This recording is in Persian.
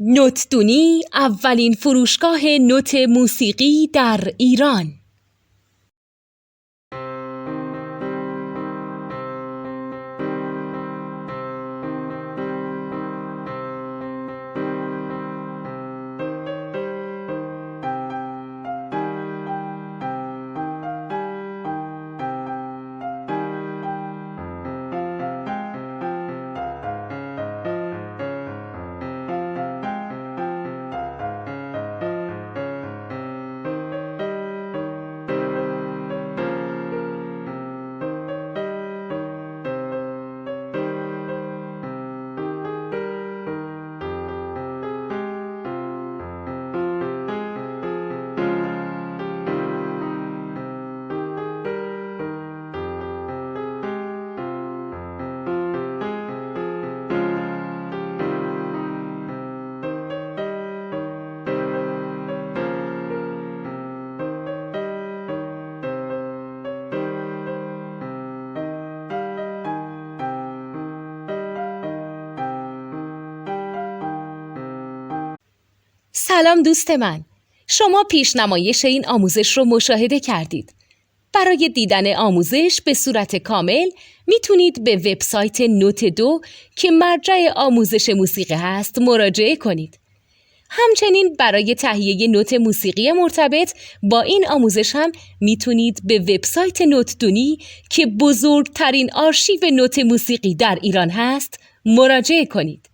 نوتدونی اولین فروشگاه نوت موسیقی در ایران. سلام دوست من، شما پیشنمایش این آموزش رو مشاهده کردید. برای دیدن آموزش به صورت کامل میتونید به وبسایت نوت 2 که مرجع آموزش موسیقی هست مراجعه کنید. همچنین برای تهیه نوت موسیقی مرتبط با این آموزش هم میتونید به وبسایت نوتدونی که بزرگترین آرشیو نوت موسیقی در ایران هست مراجعه کنید.